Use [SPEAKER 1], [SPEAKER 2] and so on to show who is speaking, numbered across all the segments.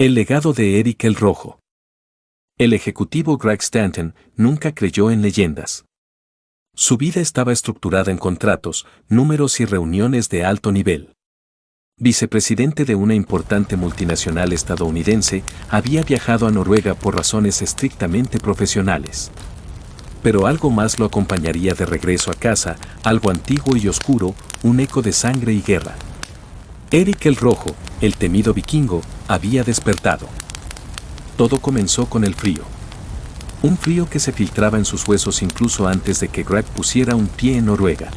[SPEAKER 1] El legado de Eric el Rojo. El ejecutivo Greg Stanton nunca creyó en leyendas. Su vida estaba estructurada en contratos, números y reuniones de alto nivel. Vicepresidente de una importante multinacional estadounidense, había viajado a Noruega por razones estrictamente profesionales. Pero algo más lo acompañaría de regreso a casa, algo antiguo y oscuro, un eco de sangre y guerra. Eric el Rojo, el temido vikingo, había despertado. Todo comenzó con el frío. Un frío que se filtraba en sus huesos incluso antes de que Greg pusiera un pie en Noruega.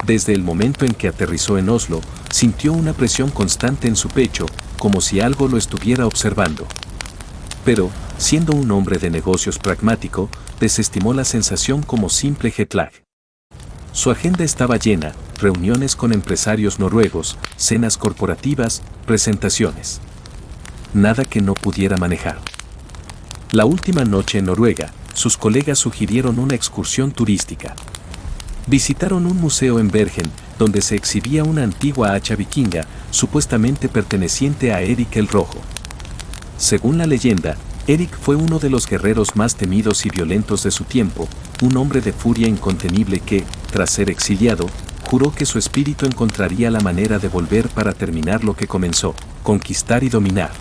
[SPEAKER 1] Desde el momento en que aterrizó en Oslo, sintió una presión constante en su pecho, como si algo lo estuviera observando. Pero, siendo un hombre de negocios pragmático, desestimó la sensación como simple jet lag. Su agenda estaba llena, reuniones con empresarios noruegos, cenas corporativas, presentaciones. Nada que no pudiera manejar. La última noche en Noruega, sus colegas sugirieron una excursión turística. Visitaron un museo en Bergen, donde se exhibía una antigua hacha vikinga, supuestamente perteneciente a Eric el Rojo. Según la leyenda, Eric fue uno de los guerreros más temidos y violentos de su tiempo, un hombre de furia incontenible que, tras ser exiliado, juró que su espíritu encontraría la manera de volver para terminar lo que comenzó, conquistar y dominar.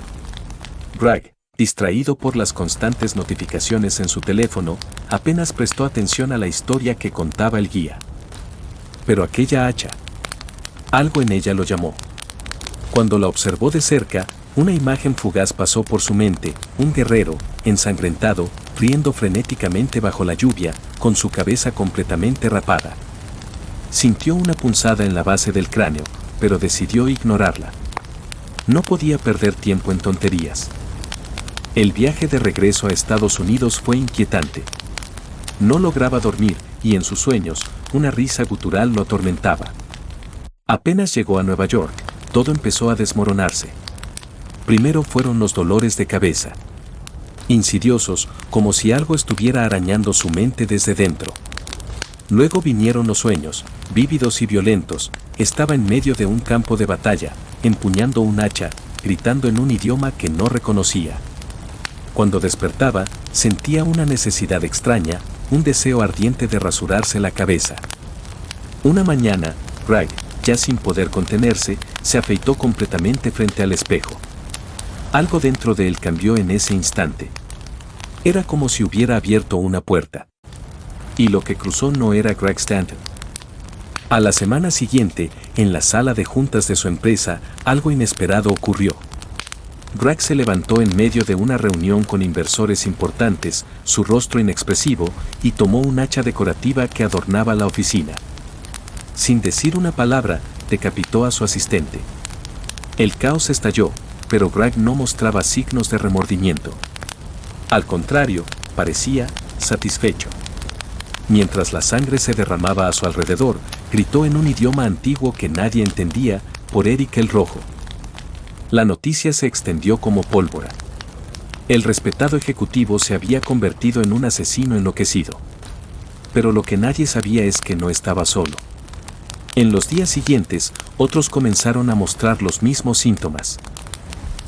[SPEAKER 1] Greg, distraído por las constantes notificaciones en su teléfono, apenas prestó atención a la historia que contaba el guía. Pero aquella hacha, algo en ella lo llamó. Cuando la observó de cerca, una imagen fugaz pasó por su mente, un guerrero, ensangrentado, riendo frenéticamente bajo la lluvia, con su cabeza completamente rapada. Sintió una punzada en la base del cráneo, pero decidió ignorarla. No podía perder tiempo en tonterías. El viaje de regreso a Estados Unidos fue inquietante. No lograba dormir, y en sus sueños, una risa gutural lo atormentaba. Apenas llegó a Nueva York, todo empezó a desmoronarse. Primero fueron los dolores de cabeza. Insidiosos, como si algo estuviera arañando su mente desde dentro. Luego vinieron los sueños, vívidos y violentos. Estaba en medio de un campo de batalla, empuñando un hacha, gritando en un idioma que no reconocía. Cuando despertaba, sentía una necesidad extraña, un deseo ardiente de rasurarse la cabeza. Una mañana, Greg, ya sin poder contenerse, se afeitó completamente frente al espejo. Algo dentro de él cambió en ese instante. Era como si hubiera abierto una puerta. Y lo que cruzó no era Greg Stanton. A la semana siguiente, en la sala de juntas de su empresa, algo inesperado ocurrió. Greg se levantó en medio de una reunión con inversores importantes, su rostro inexpresivo, y tomó un hacha decorativa que adornaba la oficina. Sin decir una palabra, decapitó a su asistente. El caos estalló, pero Greg no mostraba signos de remordimiento. Al contrario, parecía satisfecho. Mientras la sangre se derramaba a su alrededor, gritó en un idioma antiguo que nadie entendía, por Eric el Rojo. La noticia se extendió como pólvora. El respetado ejecutivo se había convertido en un asesino enloquecido. Pero lo que nadie sabía es que no estaba solo. En los días siguientes, otros comenzaron a mostrar los mismos síntomas.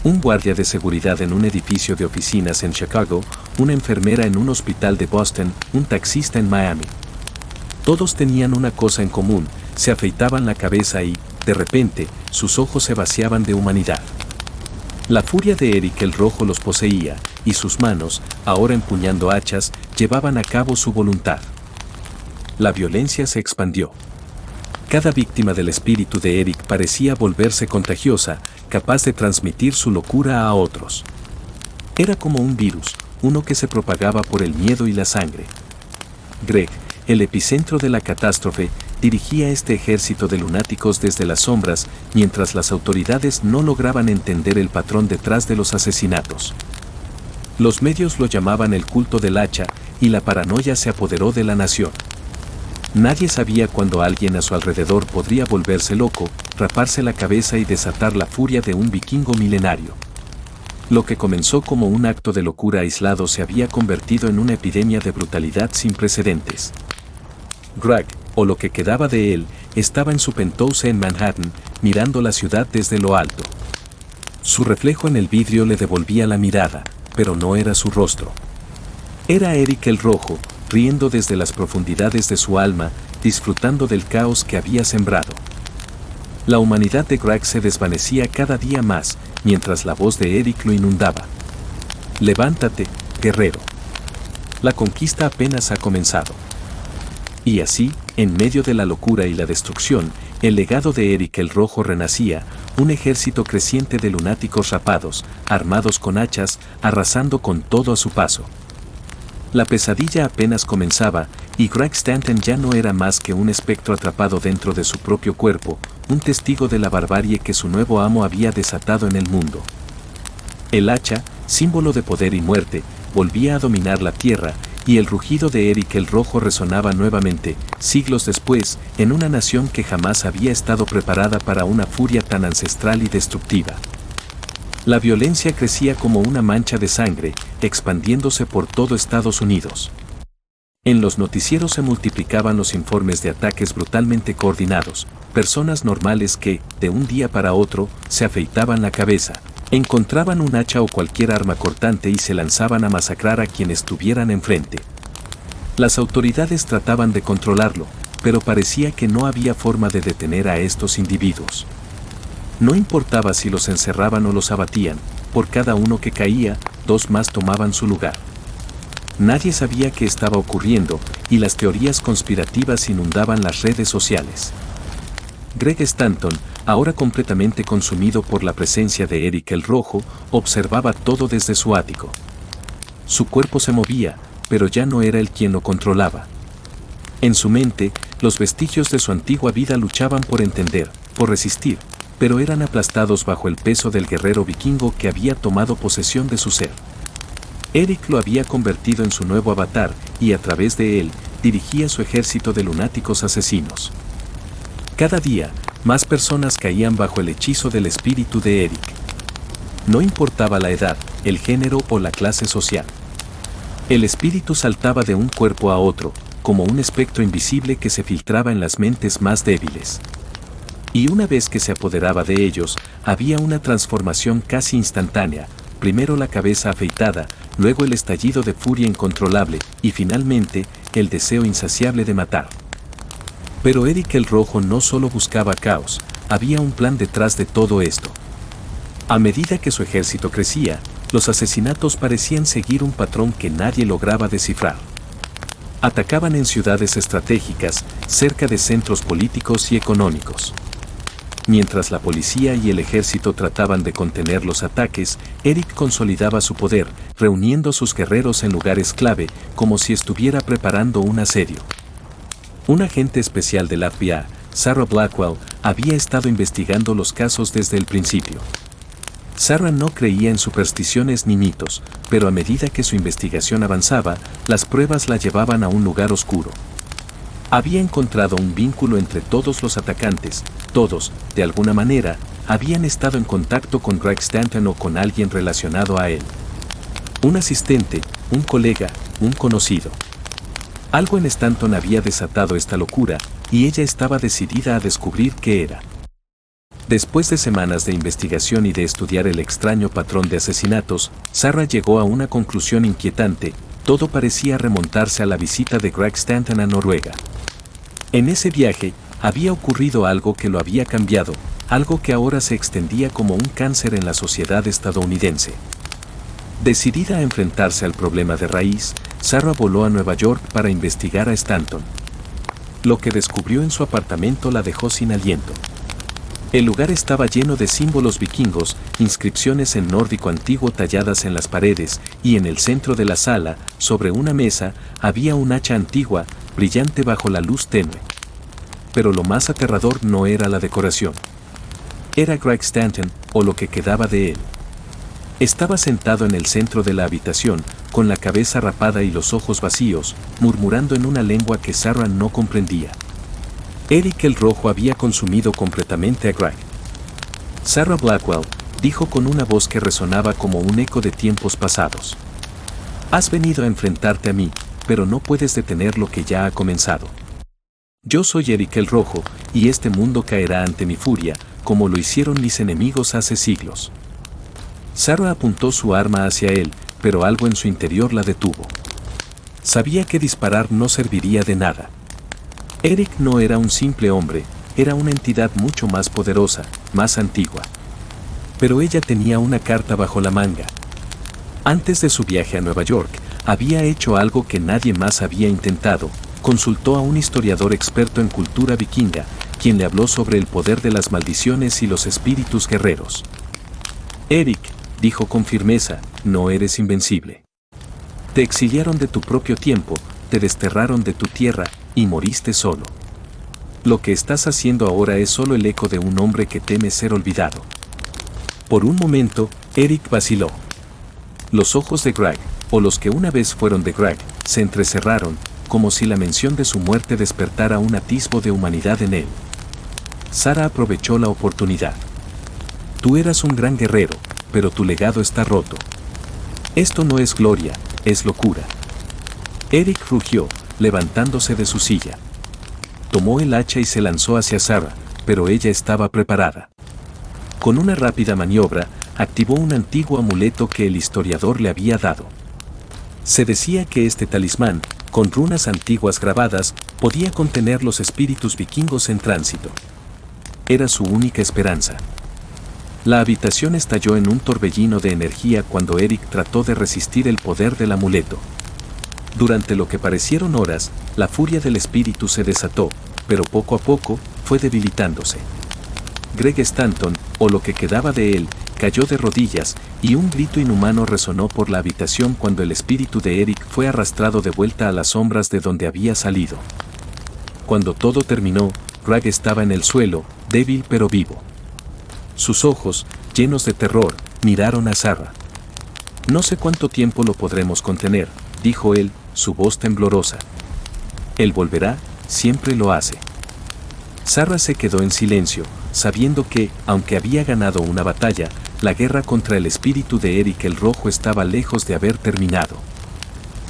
[SPEAKER 1] Un guardia de seguridad en un edificio de oficinas en Chicago, una enfermera en un hospital de Boston, un taxista en Miami. Todos tenían una cosa en común, se afeitaban la cabeza y, de repente, sus ojos se vaciaban de humanidad. La furia de Eric el Rojo los poseía, y sus manos, ahora empuñando hachas, llevaban a cabo su voluntad. La violencia se expandió. Cada víctima del espíritu de Eric parecía volverse contagiosa, capaz de transmitir su locura a otros. Era como un virus, uno que se propagaba por el miedo y la sangre. Greg, el epicentro de la catástrofe, dirigía este ejército de lunáticos desde las sombras, mientras las autoridades no lograban entender el patrón detrás de los asesinatos. Los medios lo llamaban el culto del hacha, y la paranoia se apoderó de la nación. Nadie sabía cuándo alguien a su alrededor podría volverse loco, raparse la cabeza y desatar la furia de un vikingo milenario. Lo que comenzó como un acto de locura aislado se había convertido en una epidemia de brutalidad sin precedentes. Greg, o lo que quedaba de él, estaba en su penthouse en Manhattan, mirando la ciudad desde lo alto. Su reflejo en el vidrio le devolvía la mirada, pero no era su rostro. Era Eric el Rojo, riendo desde las profundidades de su alma, disfrutando del caos que había sembrado. La humanidad de Greg se desvanecía cada día más, mientras la voz de Eric lo inundaba. Levántate, guerrero. La conquista apenas ha comenzado. Y así, en medio de la locura y la destrucción, el legado de Eric el Rojo renacía, un ejército creciente de lunáticos rapados, armados con hachas, arrasando con todo a su paso. La pesadilla apenas comenzaba, y Greg Stanton ya no era más que un espectro atrapado dentro de su propio cuerpo, un testigo de la barbarie que su nuevo amo había desatado en el mundo. El hacha, símbolo de poder y muerte, volvía a dominar la tierra, y el rugido de Eric el Rojo resonaba nuevamente, siglos después, en una nación que jamás había estado preparada para una furia tan ancestral y destructiva. La violencia crecía como una mancha de sangre, expandiéndose por todo Estados Unidos. En los noticieros se multiplicaban los informes de ataques brutalmente coordinados, personas normales que, de un día para otro, se afeitaban la cabeza, encontraban un hacha o cualquier arma cortante y se lanzaban a masacrar a quienes tuvieran enfrente. Las autoridades trataban de controlarlo, pero parecía que no había forma de detener a estos individuos. No importaba si los encerraban o los abatían, por cada uno que caía, dos más tomaban su lugar. Nadie sabía qué estaba ocurriendo, y las teorías conspirativas inundaban las redes sociales. Greg Stanton, ahora completamente consumido por la presencia de Eric el Rojo, observaba todo desde su ático. Su cuerpo se movía, pero ya no era él quien lo controlaba. En su mente, los vestigios de su antigua vida luchaban por entender, por resistir, pero eran aplastados bajo el peso del guerrero vikingo que había tomado posesión de su ser. Eric lo había convertido en su nuevo avatar, y a través de él, dirigía su ejército de lunáticos asesinos. Cada día, más personas caían bajo el hechizo del espíritu de Eric. No importaba la edad, el género o la clase social. El espíritu saltaba de un cuerpo a otro, como un espectro invisible que se filtraba en las mentes más débiles. Y una vez que se apoderaba de ellos, había una transformación casi instantánea, primero la cabeza afeitada, luego el estallido de furia incontrolable, y finalmente, el deseo insaciable de matar. Pero Eric el Rojo no solo buscaba caos, había un plan detrás de todo esto. A medida que su ejército crecía, los asesinatos parecían seguir un patrón que nadie lograba descifrar. Atacaban en ciudades estratégicas, cerca de centros políticos y económicos. Mientras la policía y el ejército trataban de contener los ataques, Eric consolidaba su poder, reuniendo a sus guerreros en lugares clave, como si estuviera preparando un asedio. Un agente especial del FBI, Sarah Blackwell, había estado investigando los casos desde el principio. Sarah no creía en supersticiones ni mitos, pero a medida que su investigación avanzaba, las pruebas la llevaban a un lugar oscuro. Había encontrado un vínculo entre todos los atacantes, todos, de alguna manera, habían estado en contacto con Greg Stanton o con alguien relacionado a él. Un asistente, un colega, un conocido. Algo en Stanton había desatado esta locura, y ella estaba decidida a descubrir qué era. Después de semanas de investigación y de estudiar el extraño patrón de asesinatos, Sarah llegó a una conclusión inquietante: todo parecía remontarse a la visita de Greg Stanton a Noruega. En ese viaje, había ocurrido algo que lo había cambiado, algo que ahora se extendía como un cáncer en la sociedad estadounidense. Decidida a enfrentarse al problema de raíz, Sarah voló a Nueva York para investigar a Stanton. Lo que descubrió en su apartamento la dejó sin aliento. El lugar estaba lleno de símbolos vikingos, inscripciones en nórdico antiguo talladas en las paredes, y en el centro de la sala, sobre una mesa, había un hacha antigua, brillante bajo la luz tenue. Pero lo más aterrador no era la decoración. Era Greg Stanton, o lo que quedaba de él. Estaba sentado en el centro de la habitación, con la cabeza rapada y los ojos vacíos, murmurando en una lengua que Sarah no comprendía. Eric el Rojo había consumido completamente a Greg. Sarah Blackwell dijo con una voz que resonaba como un eco de tiempos pasados: has venido a enfrentarte a mí, pero no puedes detener lo que ya ha comenzado. Yo soy Eric el Rojo, y este mundo caerá ante mi furia, como lo hicieron mis enemigos hace siglos. Sarah apuntó su arma hacia él, pero algo en su interior la detuvo. Sabía que disparar no serviría de nada. Eric no era un simple hombre, era una entidad mucho más poderosa, más antigua. Pero ella tenía una carta bajo la manga. Antes de su viaje a Nueva York, había hecho algo que nadie más había intentado. Consultó a un historiador experto en cultura vikinga, quien le habló sobre el poder de las maldiciones y los espíritus guerreros. Eric, dijo con firmeza, no eres invencible. Te exiliaron de tu propio tiempo, te desterraron de tu tierra, y moriste solo. Lo que estás haciendo ahora es solo el eco de un hombre que teme ser olvidado. Por un momento, Eric vaciló. Los ojos de Greg, o los que una vez fueron de Greg, se entrecerraron, como si la mención de su muerte despertara un atisbo de humanidad en él. Sarah aprovechó la oportunidad. Tú eras un gran guerrero, pero tu legado está roto. Esto no es gloria, es locura. Eric rugió, levantándose de su silla. Tomó el hacha y se lanzó hacia Sarah, pero ella estaba preparada. Con una rápida maniobra, activó un antiguo amuleto que el historiador le había dado. Se decía que este talismán, con runas antiguas grabadas, podía contener los espíritus vikingos en tránsito. Era su única esperanza. La habitación estalló en un torbellino de energía cuando Eric trató de resistir el poder del amuleto. Durante lo que parecieron horas, la furia del espíritu se desató, pero poco a poco, fue debilitándose. Greg Stanton, o lo que quedaba de él, cayó de rodillas, y un grito inhumano resonó por la habitación cuando el espíritu de Eric fue arrastrado de vuelta a las sombras de donde había salido. Cuando todo terminó, Greg estaba en el suelo, débil pero vivo. Sus ojos, llenos de terror, miraron a Sarah. No sé cuánto tiempo lo podremos contener, dijo él, su voz temblorosa. Él volverá, siempre lo hace. Sarah se quedó en silencio, sabiendo que, aunque había ganado una batalla, la guerra contra el espíritu de Eric el Rojo estaba lejos de haber terminado.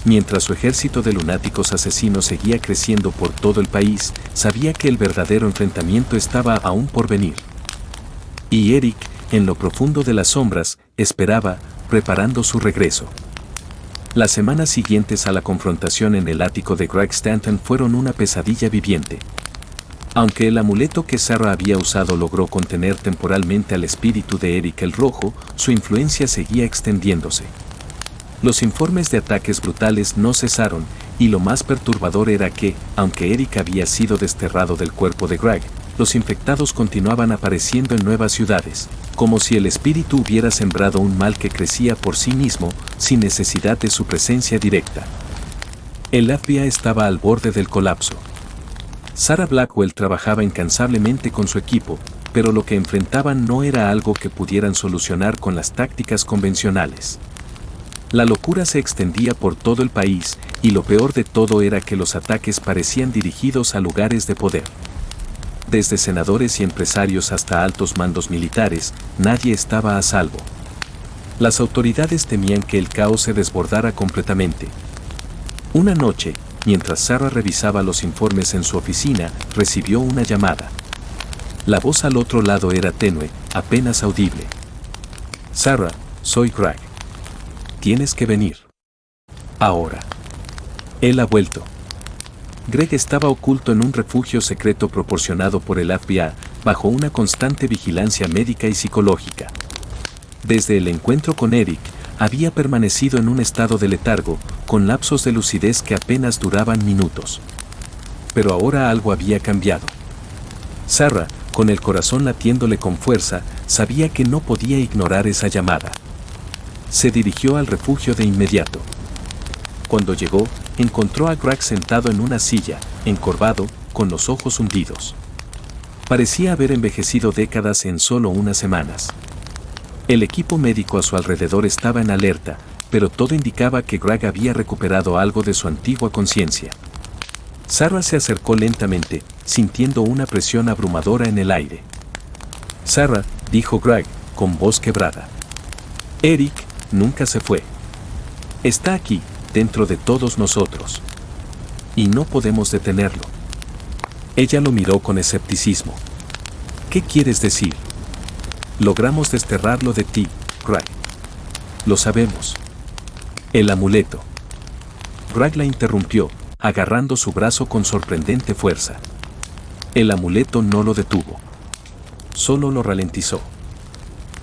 [SPEAKER 1] Mientras su ejército de lunáticos asesinos seguía creciendo por todo el país, sabía que el verdadero enfrentamiento estaba aún por venir. Y Eric, en lo profundo de las sombras, esperaba, preparando su regreso. Las semanas siguientes a la confrontación en el ático de Greg Stanton fueron una pesadilla viviente. Aunque el amuleto que Sarah había usado logró contener temporalmente al espíritu de Eric el Rojo, su influencia seguía extendiéndose. Los informes de ataques brutales no cesaron, y lo más perturbador era que, aunque Eric había sido desterrado del cuerpo de Greg, los infectados continuaban apareciendo en nuevas ciudades, como si el espíritu hubiera sembrado un mal que crecía por sí mismo, sin necesidad de su presencia directa. El FBI estaba al borde del colapso. Sarah Blackwell trabajaba incansablemente con su equipo, pero lo que enfrentaban no era algo que pudieran solucionar con las tácticas convencionales. La locura se extendía por todo el país, y lo peor de todo era que los ataques parecían dirigidos a lugares de poder. Desde senadores y empresarios hasta altos mandos militares, nadie estaba a salvo. Las autoridades temían que el caos se desbordara completamente. Una noche, mientras Sarah revisaba los informes en su oficina, recibió una llamada. La voz al otro lado era tenue, apenas audible. Sarah, soy Greg. Tienes que venir. Ahora. Él ha vuelto. Greg estaba oculto en un refugio secreto proporcionado por el FBI, bajo una constante vigilancia médica y psicológica. Desde el encuentro con Eric, había permanecido en un estado de letargo, con lapsos de lucidez que apenas duraban minutos. Pero ahora algo había cambiado. Sarah, con el corazón latiéndole con fuerza, sabía que no podía ignorar esa llamada. Se dirigió al refugio de inmediato. Cuando llegó, encontró a Greg sentado en una silla, encorvado, con los ojos hundidos. Parecía haber envejecido décadas en solo unas semanas. El equipo médico a su alrededor estaba en alerta, pero todo indicaba que Greg había recuperado algo de su antigua conciencia. Sarah se acercó lentamente, sintiendo una presión abrumadora en el aire. Sarah, dijo Greg, con voz quebrada. Eric nunca se fue. Está aquí, dentro de todos nosotros. Y no podemos detenerlo. Ella lo miró con escepticismo. ¿Qué quieres decir? Logramos desterrarlo de ti, Greg. Lo sabemos. El amuleto. Greg la interrumpió, agarrando su brazo con sorprendente fuerza. El amuleto no lo detuvo. Solo lo ralentizó.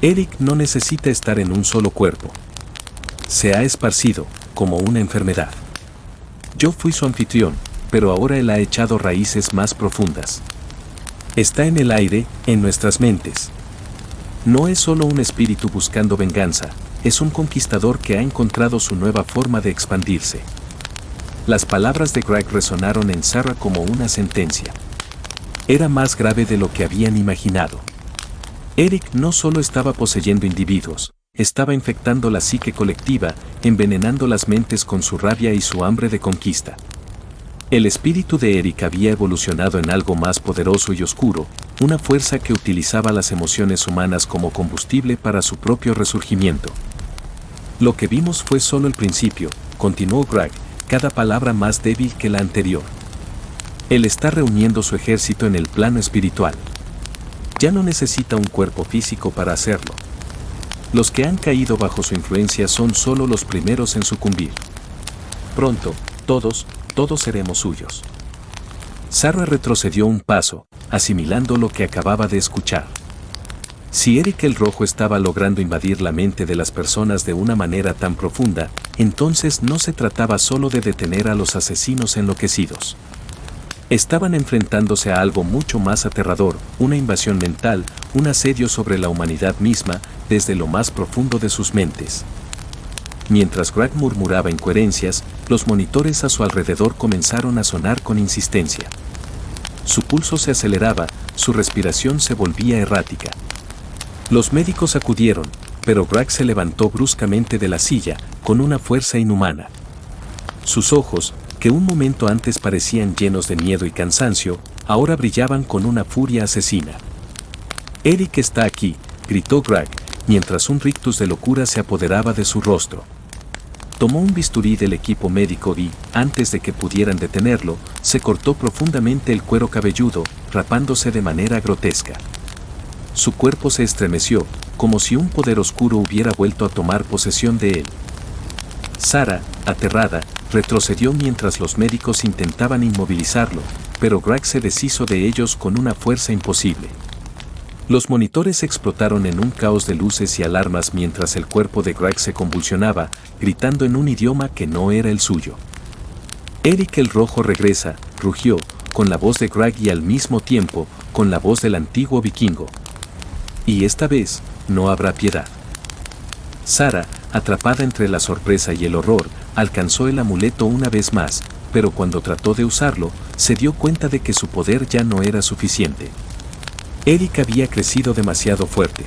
[SPEAKER 1] Eric no necesita estar en un solo cuerpo. Se ha esparcido, como una enfermedad. Yo fui su anfitrión, pero ahora él ha echado raíces más profundas. Está en el aire, en nuestras mentes. No es solo un espíritu buscando venganza, es un conquistador que ha encontrado su nueva forma de expandirse. Las palabras de Greg resonaron en Sarah como una sentencia. Era más grave de lo que habían imaginado. Eric no solo estaba poseyendo individuos, estaba infectando la psique colectiva, envenenando las mentes con su rabia y su hambre de conquista. El espíritu de Eric había evolucionado en algo más poderoso y oscuro, una fuerza que utilizaba las emociones humanas como combustible para su propio resurgimiento. Lo que vimos fue solo el principio, continuó Greg, cada palabra más débil que la anterior. Él está reuniendo su ejército en el plano espiritual. Ya no necesita un cuerpo físico para hacerlo. Los que han caído bajo su influencia son solo los primeros en sucumbir. Pronto, todos seremos suyos. Sarah retrocedió un paso, asimilando lo que acababa de escuchar. Si Eric el Rojo estaba logrando invadir la mente de las personas de una manera tan profunda, entonces no se trataba solo de detener a los asesinos enloquecidos. Estaban enfrentándose a algo mucho más aterrador, una invasión mental, un asedio sobre la humanidad misma, desde lo más profundo de sus mentes. Mientras Greg murmuraba incoherencias, los monitores a su alrededor comenzaron a sonar con insistencia. Su pulso se aceleraba, su respiración se volvía errática. Los médicos acudieron, pero Greg se levantó bruscamente de la silla, con una fuerza inhumana. Sus ojos, que un momento antes parecían llenos de miedo y cansancio, ahora brillaban con una furia asesina. «Eric está aquí», gritó Greg, mientras un rictus de locura se apoderaba de su rostro. Tomó un bisturí del equipo médico y, antes de que pudieran detenerlo, se cortó profundamente el cuero cabelludo, rapándose de manera grotesca. Su cuerpo se estremeció, como si un poder oscuro hubiera vuelto a tomar posesión de él. Sarah, aterrada, retrocedió mientras los médicos intentaban inmovilizarlo, pero Greg se deshizo de ellos con una fuerza imposible. Los monitores explotaron en un caos de luces y alarmas mientras el cuerpo de Greg se convulsionaba, gritando en un idioma que no era el suyo. «Eric el Rojo regresa», rugió, con la voz de Greg y al mismo tiempo, con la voz del antiguo vikingo. «Y esta vez, no habrá piedad». Sarah, atrapada entre la sorpresa y el horror, alcanzó el amuleto una vez más, pero cuando trató de usarlo, se dio cuenta de que su poder ya no era suficiente. Eric había crecido demasiado fuerte.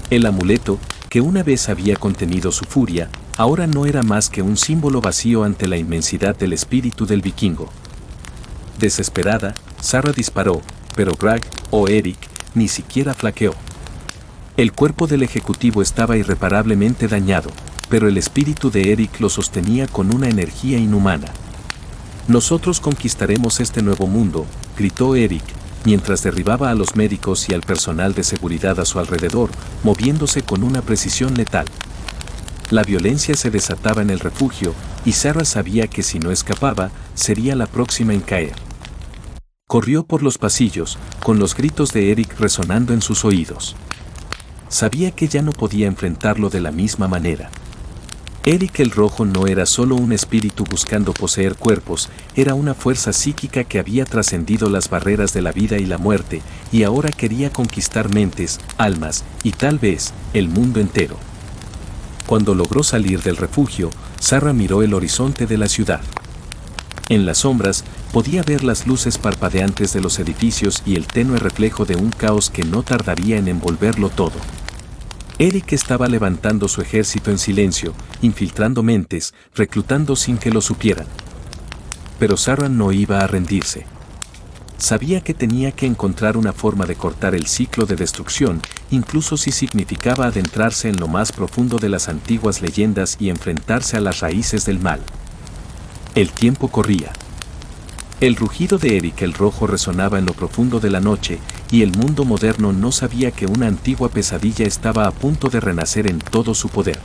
[SPEAKER 1] El amuleto, que una vez había contenido su furia, ahora no era más que un símbolo vacío ante la inmensidad del espíritu del vikingo. Desesperada, Sarah disparó, pero Greg, o Eric, ni siquiera flaqueó. El cuerpo del ejecutivo estaba irreparablemente dañado, pero el espíritu de Eric lo sostenía con una energía inhumana. «Nosotros conquistaremos este nuevo mundo», gritó Eric, mientras derribaba a los médicos y al personal de seguridad a su alrededor, moviéndose con una precisión letal. La violencia se desataba en el refugio, y Sarah sabía que si no escapaba, sería la próxima en caer. Corrió por los pasillos, con los gritos de Eric resonando en sus oídos. Sabía que ya no podía enfrentarlo de la misma manera. Eric el Rojo no era solo un espíritu buscando poseer cuerpos, era una fuerza psíquica que había trascendido las barreras de la vida y la muerte, y ahora quería conquistar mentes, almas, y tal vez, el mundo entero. Cuando logró salir del refugio, Sarah miró el horizonte de la ciudad. En las sombras, podía ver las luces parpadeantes de los edificios y el tenue reflejo de un caos que no tardaría en envolverlo todo. Eric estaba levantando su ejército en silencio, infiltrando mentes, reclutando sin que lo supieran. Pero Sarah no iba a rendirse. Sabía que tenía que encontrar una forma de cortar el ciclo de destrucción, incluso si significaba adentrarse en lo más profundo de las antiguas leyendas y enfrentarse a las raíces del mal. El tiempo corría. El rugido de Eric el Rojo resonaba en lo profundo de la noche, y el mundo moderno no sabía que una antigua pesadilla estaba a punto de renacer en todo su poder.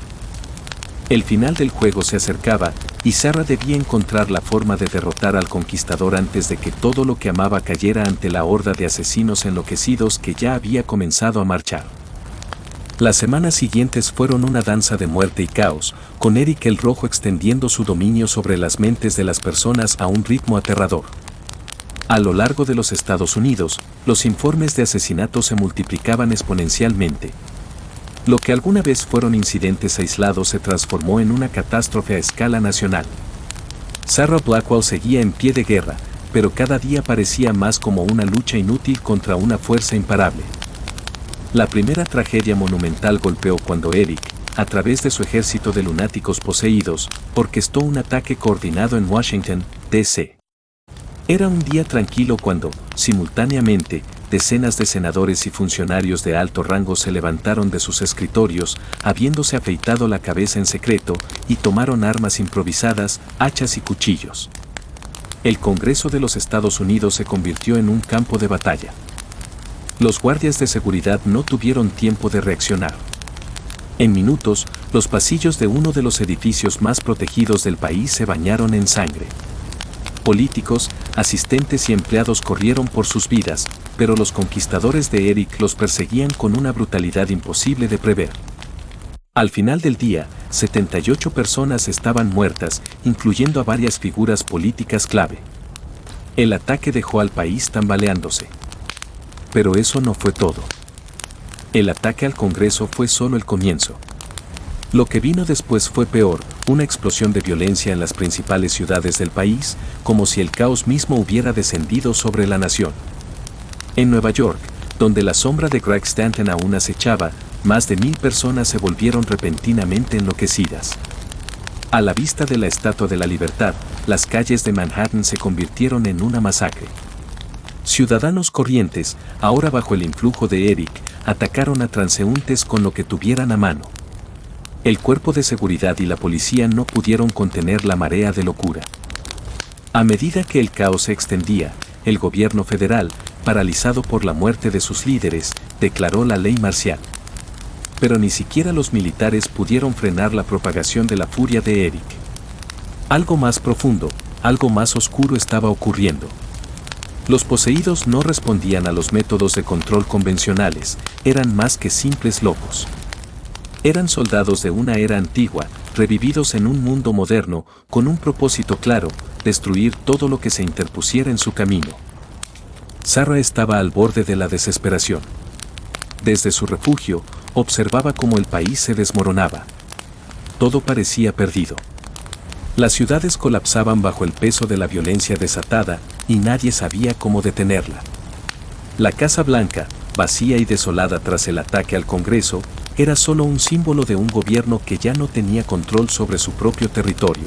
[SPEAKER 1] El final del juego se acercaba, y Sarah debía encontrar la forma de derrotar al conquistador antes de que todo lo que amaba cayera ante la horda de asesinos enloquecidos que ya había comenzado a marchar. Las semanas siguientes fueron una danza de muerte y caos, con Eric el Rojo extendiendo su dominio sobre las mentes de las personas a un ritmo aterrador. A lo largo de los Estados Unidos, los informes de asesinatos se multiplicaban exponencialmente. Lo que alguna vez fueron incidentes aislados se transformó en una catástrofe a escala nacional. Sarah Blackwell seguía en pie de guerra, pero cada día parecía más como una lucha inútil contra una fuerza imparable. La primera tragedia monumental golpeó cuando Eric, a través de su ejército de lunáticos poseídos, orquestó un ataque coordinado en Washington, D.C. Era un día tranquilo cuando, simultáneamente, decenas de senadores y funcionarios de alto rango se levantaron de sus escritorios, habiéndose afeitado la cabeza en secreto, y tomaron armas improvisadas, hachas y cuchillos. El Congreso de los Estados Unidos se convirtió en un campo de batalla. Los guardias de seguridad no tuvieron tiempo de reaccionar. En minutos, los pasillos de uno de los edificios más protegidos del país se bañaron en sangre. Políticos, asistentes y empleados corrieron por sus vidas, pero los conquistadores de Eric los perseguían con una brutalidad imposible de prever. Al final del día, 78 personas estaban muertas, incluyendo a varias figuras políticas clave. El ataque dejó al país tambaleándose. Pero eso no fue todo. El ataque al Congreso fue solo el comienzo. Lo que vino después fue peor, una explosión de violencia en las principales ciudades del país, como si el caos mismo hubiera descendido sobre la nación. En Nueva York, donde la sombra de Greg Stanton aún acechaba, más de 1000 personas se volvieron repentinamente enloquecidas. A la vista de la Estatua de la Libertad, las calles de Manhattan se convirtieron en una masacre. Ciudadanos corrientes, ahora bajo el influjo de Eric, atacaron a transeúntes con lo que tuvieran a mano. El cuerpo de seguridad y la policía no pudieron contener la marea de locura. A medida que el caos se extendía, el gobierno federal, paralizado por la muerte de sus líderes, declaró la ley marcial. Pero ni siquiera los militares pudieron frenar la propagación de la furia de Eric. Algo más profundo, algo más oscuro estaba ocurriendo. Los poseídos no respondían a los métodos de control convencionales, eran más que simples locos. Eran soldados de una era antigua, revividos en un mundo moderno, con un propósito claro, destruir todo lo que se interpusiera en su camino. Sarah estaba al borde de la desesperación. Desde su refugio, observaba cómo el país se desmoronaba. Todo parecía perdido. Las ciudades colapsaban bajo el peso de la violencia desatada, y nadie sabía cómo detenerla. La Casa Blanca, vacía y desolada tras el ataque al Congreso, era solo un símbolo de un gobierno que ya no tenía control sobre su propio territorio.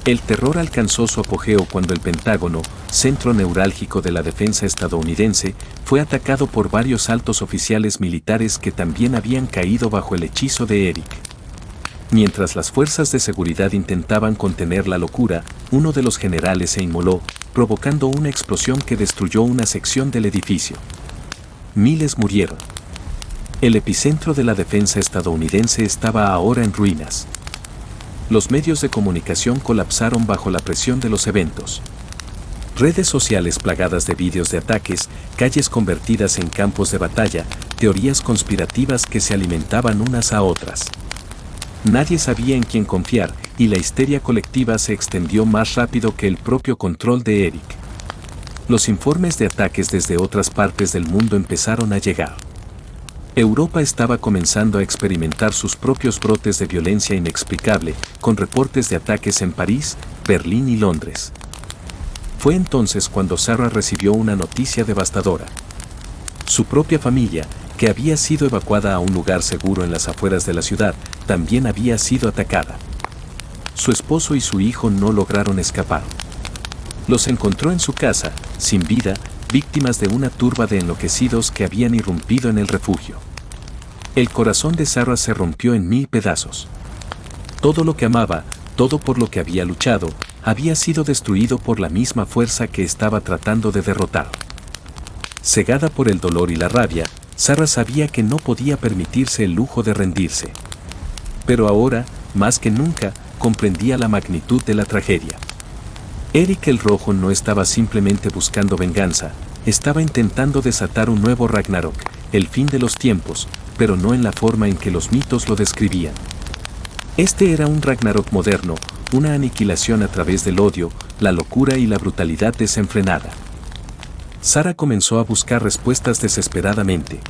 [SPEAKER 1] El terror alcanzó su apogeo cuando el Pentágono, centro neurálgico de la defensa estadounidense, fue atacado por varios altos oficiales militares que también habían caído bajo el hechizo de Eric. Mientras las fuerzas de seguridad intentaban contener la locura, uno de los generales se inmoló, provocando una explosión que destruyó una sección del edificio. Miles murieron. El epicentro de la defensa estadounidense estaba ahora en ruinas. Los medios de comunicación colapsaron bajo la presión de los eventos. Redes sociales plagadas de vídeos de ataques, calles convertidas en campos de batalla, teorías conspirativas que se alimentaban unas a otras. Nadie sabía en quién confiar, y la histeria colectiva se extendió más rápido que el propio control de Eric. Los informes de ataques desde otras partes del mundo empezaron a llegar. Europa estaba comenzando a experimentar sus propios brotes de violencia inexplicable, con reportes de ataques en París, Berlín y Londres. Fue entonces cuando Sarah recibió una noticia devastadora. Su propia familia, que había sido evacuada a un lugar seguro en las afueras de la ciudad, también había sido atacada. Su esposo y su hijo no lograron escapar. Los encontró en su casa, sin vida, víctimas de una turba de enloquecidos que habían irrumpido en el refugio. El corazón de Sarah se rompió en 1000 pedazos. Todo lo que amaba, todo por lo que había luchado, había sido destruido por la misma fuerza que estaba tratando de derrotar. Cegada por el dolor y la rabia, Sarah sabía que no podía permitirse el lujo de rendirse. Pero ahora, más que nunca, comprendía la magnitud de la tragedia. Erik el Rojo no estaba simplemente buscando venganza, estaba intentando desatar un nuevo Ragnarok, el fin de los tiempos, pero no en la forma en que los mitos lo describían. Este era un Ragnarok moderno, una aniquilación a través del odio, la locura y la brutalidad desenfrenada. Sara comenzó a buscar respuestas desesperadamente.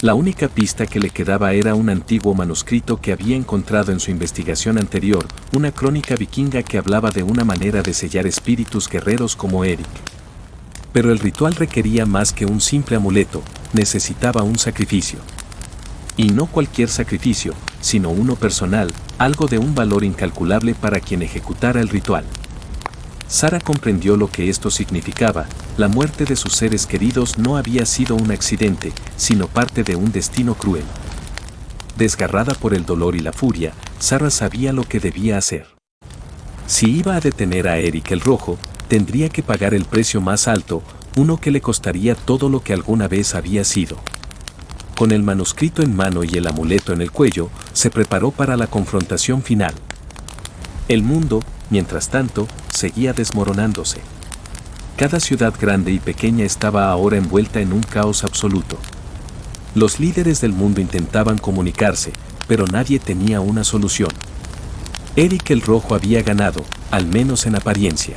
[SPEAKER 1] La única pista que le quedaba era un antiguo manuscrito que había encontrado en su investigación anterior, una crónica vikinga que hablaba de una manera de sellar espíritus guerreros como Erik. Pero el ritual requería más que un simple amuleto, necesitaba un sacrificio. Y no cualquier sacrificio, sino uno personal, algo de un valor incalculable para quien ejecutara el ritual. Sara comprendió lo que esto significaba, la muerte de sus seres queridos no había sido un accidente, sino parte de un destino cruel. Desgarrada por el dolor y la furia, Sara sabía lo que debía hacer. Si iba a detener a Erik el Rojo, tendría que pagar el precio más alto, uno que le costaría todo lo que alguna vez había sido. Con el manuscrito en mano y el amuleto en el cuello, se preparó para la confrontación final. El mundo, mientras tanto, seguía desmoronándose. Cada ciudad grande y pequeña estaba ahora envuelta en un caos absoluto. Los líderes del mundo intentaban comunicarse, pero nadie tenía una solución. Erik el Rojo había ganado, al menos en apariencia.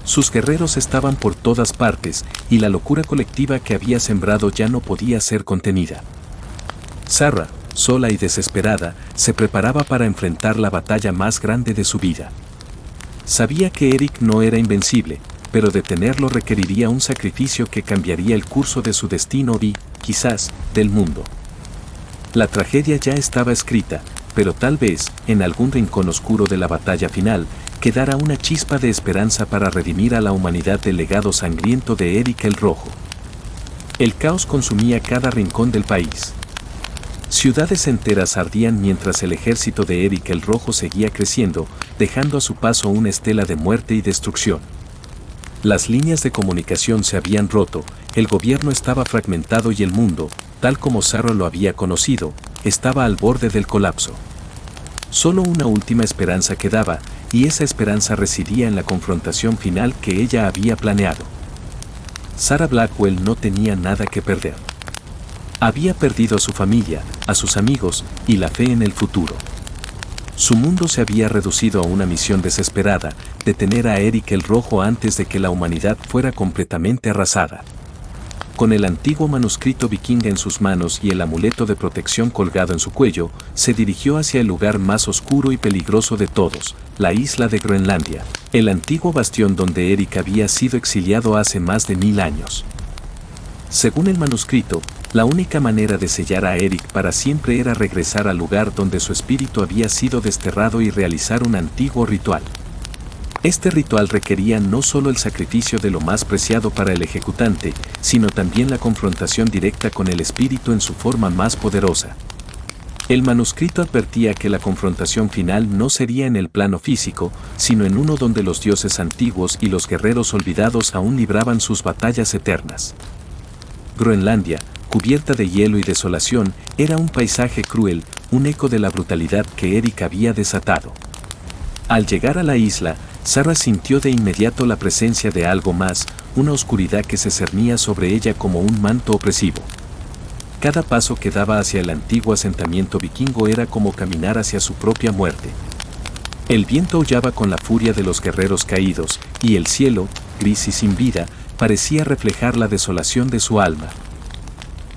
[SPEAKER 1] Sus guerreros estaban por todas partes, y la locura colectiva que había sembrado ya no podía ser contenida. Sara, sola y desesperada, se preparaba para enfrentar la batalla más grande de su vida. Sabía que Erik no era invencible, pero detenerlo requeriría un sacrificio que cambiaría el curso de su destino y, quizás, del mundo. La tragedia ya estaba escrita, pero tal vez, en algún rincón oscuro de la batalla final, quedara una chispa de esperanza para redimir a la humanidad del legado sangriento de Erik el Rojo. El caos consumía cada rincón del país. Ciudades enteras ardían mientras el ejército de Erik el Rojo seguía creciendo, dejando a su paso una estela de muerte y destrucción. Las líneas de comunicación se habían roto, el gobierno estaba fragmentado y el mundo, tal como Sara lo había conocido, estaba al borde del colapso. Solo una última esperanza quedaba, y esa esperanza residía en la confrontación final que ella había planeado. Sara Blackwell no tenía nada que perder. Había perdido a su familia, a sus amigos y la fe en el futuro. Su mundo se había reducido a una misión desesperada, detener a Erik el Rojo antes de que la humanidad fuera completamente arrasada. Con el antiguo manuscrito vikinga en sus manos y el amuleto de protección colgado en su cuello, se dirigió hacia el lugar más oscuro y peligroso de todos, la isla de Groenlandia, el antiguo bastión donde Erik había sido exiliado hace más de 1000 años. Según el manuscrito, la única manera de sellar a Erik para siempre era regresar al lugar donde su espíritu había sido desterrado y realizar un antiguo ritual. Este ritual requería no solo el sacrificio de lo más preciado para el ejecutante, sino también la confrontación directa con el espíritu en su forma más poderosa. El manuscrito advertía que la confrontación final no sería en el plano físico, sino en uno donde los dioses antiguos y los guerreros olvidados aún libraban sus batallas eternas. Groenlandia, cubierta de hielo y desolación, era un paisaje cruel, un eco de la brutalidad que Erik había desatado. Al llegar a la isla, Sara sintió de inmediato la presencia de algo más, una oscuridad que se cernía sobre ella como un manto opresivo. Cada paso que daba hacia el antiguo asentamiento vikingo era como caminar hacia su propia muerte. El viento aullaba con la furia de los guerreros caídos, y el cielo, gris y sin vida, parecía reflejar la desolación de su alma.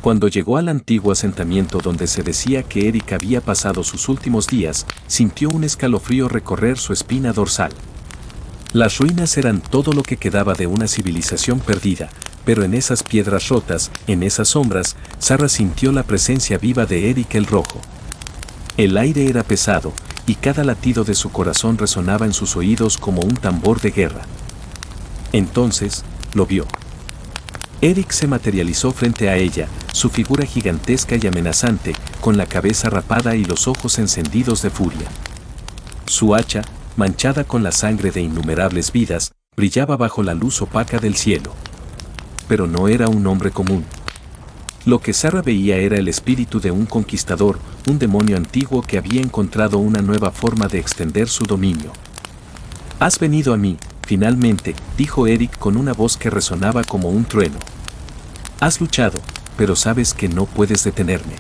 [SPEAKER 1] Cuando llegó al antiguo asentamiento donde se decía que Erik había pasado sus últimos días, sintió un escalofrío recorrer su espina dorsal. Las ruinas eran todo lo que quedaba de una civilización perdida, pero en esas piedras rotas, en esas sombras, Sara sintió la presencia viva de Erik el Rojo. El aire era pesado, y cada latido de su corazón resonaba en sus oídos como un tambor de guerra. Entonces, lo vio. Erik se materializó frente a ella, su figura gigantesca y amenazante, con la cabeza rapada y los ojos encendidos de furia. Su hacha, manchada con la sangre de innumerables vidas, brillaba bajo la luz opaca del cielo. Pero no era un hombre común. Lo que Sarah veía era el espíritu de un conquistador, un demonio antiguo que había encontrado una nueva forma de extender su dominio. «Has venido a mí, finalmente», dijo Eric con una voz que resonaba como un trueno. «Has luchado, pero sabes que no puedes detenerme.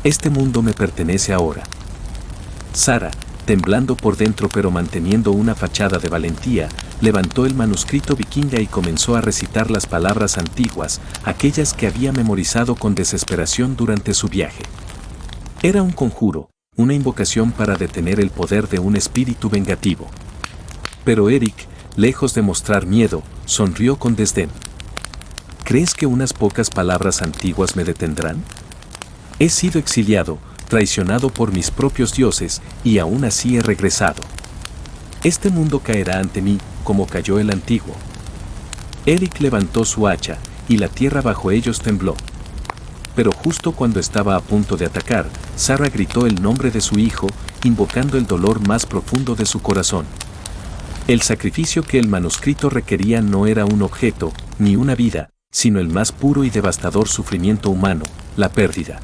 [SPEAKER 1] Este mundo me pertenece ahora». Sarah, temblando por dentro pero manteniendo una fachada de valentía, levantó el manuscrito vikinga y comenzó a recitar las palabras antiguas, aquellas que había memorizado con desesperación durante su viaje. Era un conjuro, una invocación para detener el poder de un espíritu vengativo. Pero Eric, lejos de mostrar miedo, sonrió con desdén. ¿Crees que unas pocas palabras antiguas me detendrán? He sido exiliado, traicionado por mis propios dioses, y aún así he regresado. Este mundo caerá ante mí, como cayó el antiguo. Eric levantó su hacha, y la tierra bajo ellos tembló. Pero justo cuando estaba a punto de atacar, Sarah gritó el nombre de su hijo, invocando el dolor más profundo de su corazón. El sacrificio que el manuscrito requería no era un objeto, ni una vida, sino el más puro y devastador sufrimiento humano, la pérdida.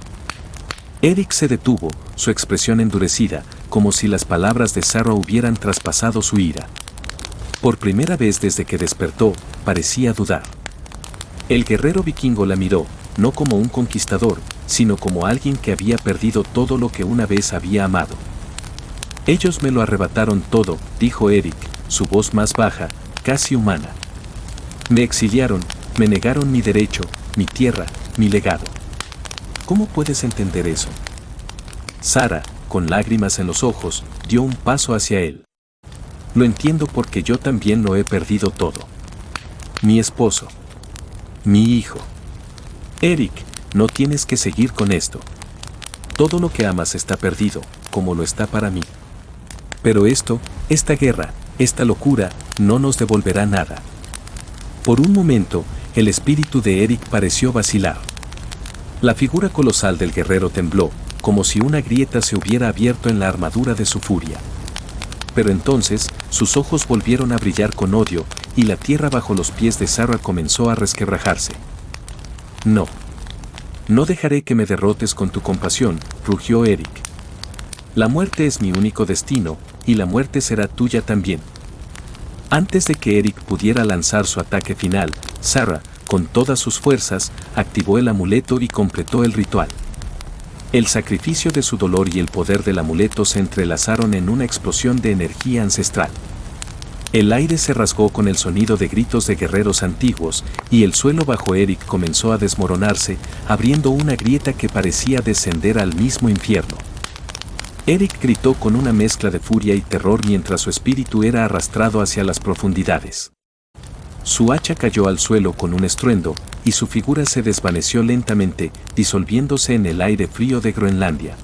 [SPEAKER 1] Eric se detuvo, su expresión endurecida, como si las palabras de Sarah hubieran traspasado su ira. Por primera vez desde que despertó, parecía dudar. El guerrero vikingo la miró, no como un conquistador, sino como alguien que había perdido todo lo que una vez había amado. «Ellos me lo arrebataron todo», dijo Eric, su voz más baja, casi humana. «Me exiliaron, me negaron mi derecho, mi tierra, mi legado. ¿Cómo puedes entender eso?» Sarah, con lágrimas en los ojos, dio un paso hacia él. «Lo entiendo porque yo también lo he perdido todo. Mi esposo. Mi hijo. Eric, no tienes que seguir con esto. Todo lo que amas está perdido, como lo está para mí. Pero esta guerra, esta locura, no nos devolverá nada». Por un momento, el espíritu de Eric pareció vacilar. La figura colosal del guerrero tembló, como si una grieta se hubiera abierto en la armadura de su furia. Pero entonces, sus ojos volvieron a brillar con odio, y la tierra bajo los pies de Sarah comenzó a resquebrajarse. «No. No dejaré que me derrotes con tu compasión», rugió Eric. «La muerte es mi único destino, y la muerte será tuya también». Antes de que Eric pudiera lanzar su ataque final, Sarah, con todas sus fuerzas, activó el amuleto y completó el ritual. El sacrificio de su dolor y el poder del amuleto se entrelazaron en una explosión de energía ancestral. El aire se rasgó con el sonido de gritos de guerreros antiguos, y el suelo bajo Eric comenzó a desmoronarse, abriendo una grieta que parecía descender al mismo infierno. Eric gritó con una mezcla de furia y terror mientras su espíritu era arrastrado hacia las profundidades. Su hacha cayó al suelo con un estruendo, y su figura se desvaneció lentamente, disolviéndose en el aire frío de Groenlandia.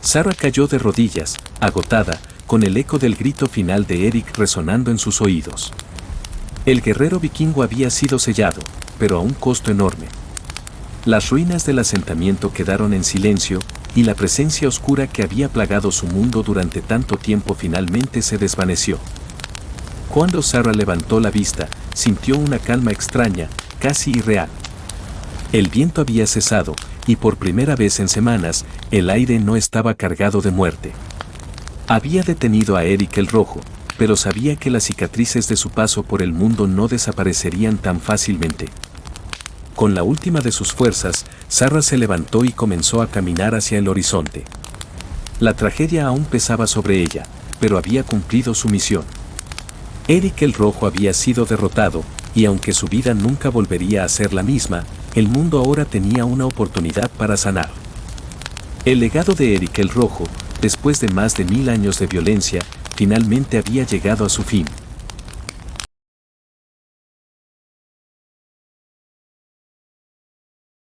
[SPEAKER 1] Sarah cayó de rodillas, agotada, con el eco del grito final de Eric resonando en sus oídos. El guerrero vikingo había sido sellado, pero a un costo enorme. Las ruinas del asentamiento quedaron en silencio, y la presencia oscura que había plagado su mundo durante tanto tiempo finalmente se desvaneció. Cuando Sarah levantó la vista, sintió una calma extraña, casi irreal. El viento había cesado, y por primera vez en semanas, el aire no estaba cargado de muerte. Había detenido a Eric el Rojo, pero sabía que las cicatrices de su paso por el mundo no desaparecerían tan fácilmente. Con la última de sus fuerzas, Sarah se levantó y comenzó a caminar hacia el horizonte. La tragedia aún pesaba sobre ella, pero había cumplido su misión. Eric el Rojo había sido derrotado, y aunque su vida nunca volvería a ser la misma, el mundo ahora tenía una oportunidad para sanar. El legado de Eric el Rojo, después de más de 1000 años de violencia, finalmente había llegado a su fin.